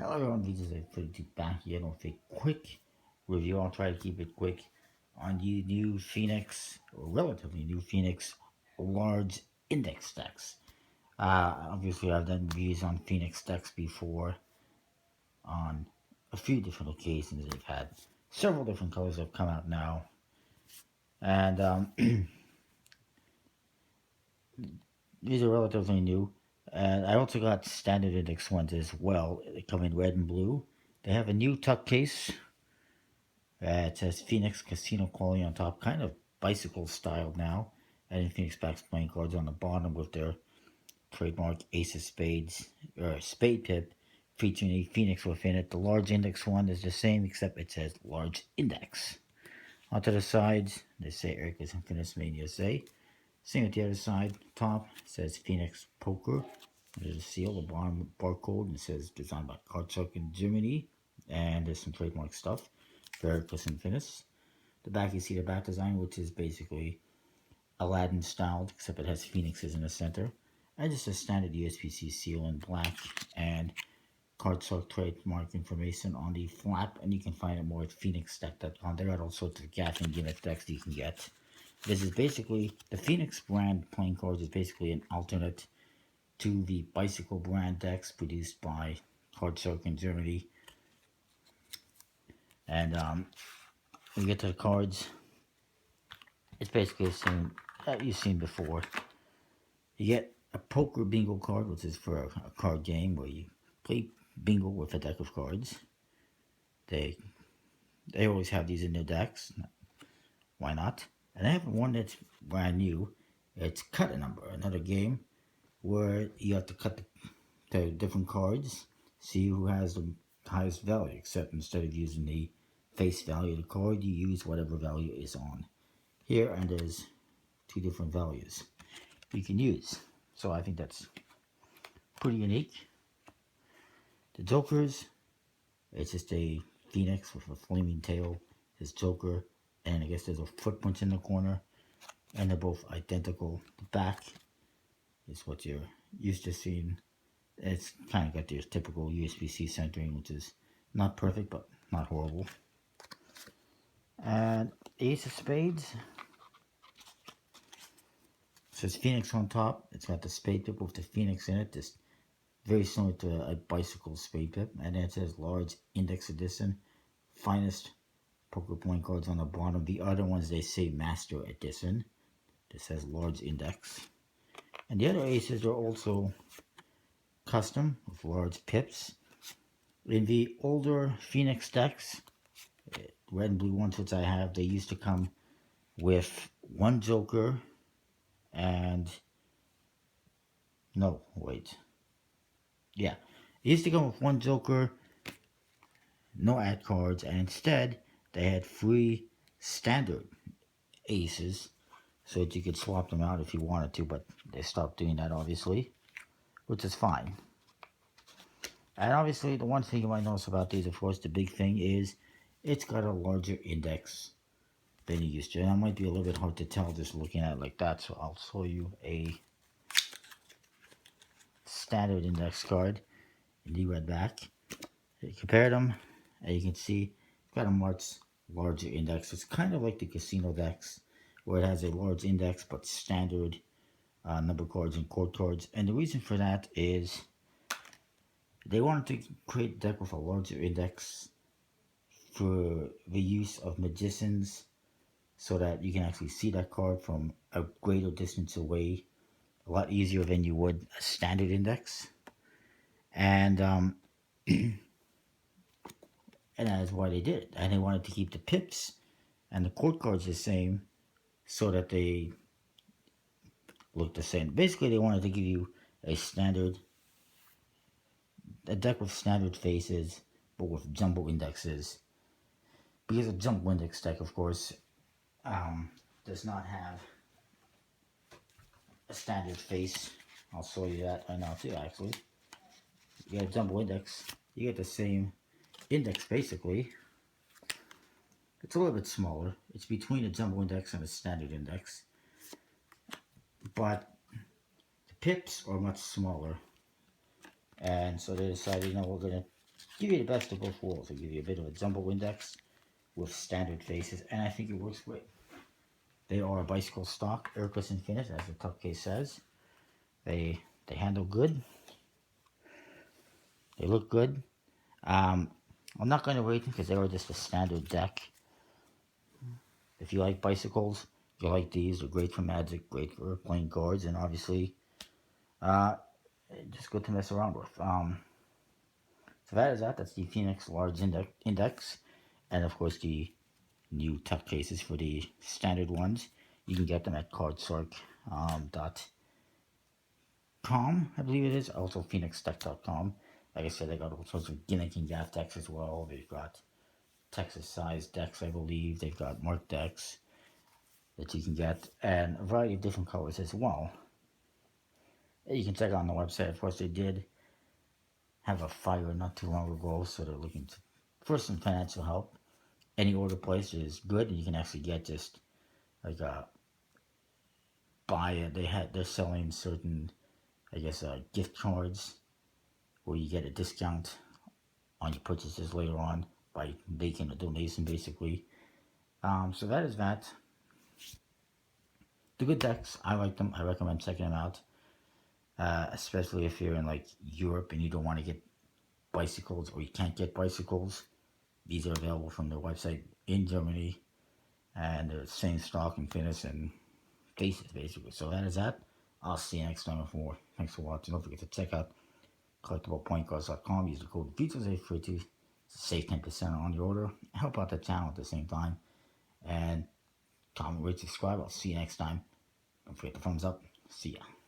Hello everyone, this is a back here with a quick review. I'll try to keep it quick on the new Phoenix, or relatively new Phoenix large index decks. Obviously I've done reviews on Phoenix decks before on a few different occasions. They've had several different colors that have come out now. And these are relatively new. And I also got standard index ones as well. They come in red and blue. They have a new tuck case. It says Phoenix Casino Quality on top, kind of bicycle style now. And Phoenix backs playing cards on the bottom with their trademark Ace of Spades, or Spade Pip, featuring a Phoenix within it. The large index one is the same, except it says large index. Onto the sides, they say Eric's Infinite Made USA. Same with the other side. Top says Phoenix Poker. There's a seal, the bottom barcode, and it says designed by Cardchuck in Germany. And there's some trademark stuff. Vericus Infinis. The back, you see the back design, which is basically Aladdin styled, except it has phoenixes in the center. And just a standard USPC seal in black and cardstock trademark information on the flap, and you can find it more at phoenixdeck.com. There are all sorts of gaffing gimmick decks you can get. This is basically, the Phoenix brand playing cards is basically an alternate to the Bicycle brand decks produced by Cardstock in Germany. And we get to the cards. It's basically the same that you've seen before. You get a poker bingo card, which is for a card game where you play bingo with a deck of cards. They they always have these in their decks. Why not? And I have one that's brand new. It's Cut a Number, another game where you have to cut the different cards, see who has the highest value. Except instead of using the face value of the card, you use whatever value is on here, and there's two different values you can use. So I think that's pretty unique. The Jokers, it's just a phoenix with a flaming tail. His Joker, and I guess there's a footprint in the corner, and they're both identical. The back is what you're used to seeing. It's kind of got your typical USB-C centering, which is not perfect, but not horrible. And Ace of Spades, it says Phoenix on top. It's got the spade pip with the Phoenix in it. This very similar to a bicycle spade pip. And then it says large index edition, finest poker playing cards on the bottom. The other ones they say master edition. This says large index. And the other aces are also custom with large pips. In the older Phoenix decks, red and blue ones which I have, they used to come with one Joker and no, wait. Yeah. It used to come with one Joker, no ad cards, and instead they had free standard aces so that you could swap them out if you wanted to, but they stopped doing that obviously, which is fine. And obviously the one thing you might notice about these, of course, the big thing is it's got a larger index than you used to. And that might be a little bit hard to tell just looking at it like that, so I'll show you a standard index card in the red back. You compare them, and you can see it's got a much larger index. It's kind of like the casino decks, where it has a large index but standard number cards and court cards. And the reason for that is they wanted to create a deck with a larger index for the use of magicians, so that you can actually see that card from a greater distance away, a lot easier than you would a standard index. And and that is why they did it. And they wanted to keep the pips and the court cards the same, so that they look the same. Basically, they wanted to give you a deck with standard faces, but with jumbo indexes. Because a jumbo index deck, of course, does not have a standard face. I'll show you that right now too, actually. You get a jumbo index, you get the same index basically. It's a little bit smaller. It's between a jumbo index and a standard index. But the pips are much smaller. And so they decided, we're going to give you the best of both worlds. It'll give you a bit of a jumbo index with standard faces, and I think it works great. They are a bicycle stock, airless and finish, as the tuck case says. They handle good. They look good. Um, I'm not going to rate them because they are just a standard deck. If you like bicycles, you like these. They're great for Magic, great for playing cards, and obviously, uh, just good to mess around with. So that is that. That's the Phoenix Large Index, and of course the new tuck cases for the standard ones. You can get them at cardsork.com, I believe it is. Also phoenixdeck.com. Like I said, they got all sorts of gimmick and gaff decks as well. They've got Texas size decks, I believe. They've got marked decks that you can get, and a variety of different colors as well. You can check out on the website. Of course, they did have a fire not too long ago, so they're looking for some financial help. Any order placed is good, and you can actually get just like a buy it. They're selling certain, I guess, gift cards where you get a discount on your purchases later on by making a donation, basically. So that is that. The good decks, I like them. I recommend checking them out, especially if you're in like Europe and you don't want to get bicycles or you can't get bicycles. These are available from their website in Germany, and they're the same stock and finish and faces basically. So that is that. I'll see you next time with more. Thanks for watching. Don't forget to check out collectiblepointcards.com. Use the code FUTURESAFE to save 10% on your order. Help out the channel at the same time. And comment, rate, subscribe. I'll see you next time. Don't forget the thumbs up. See ya.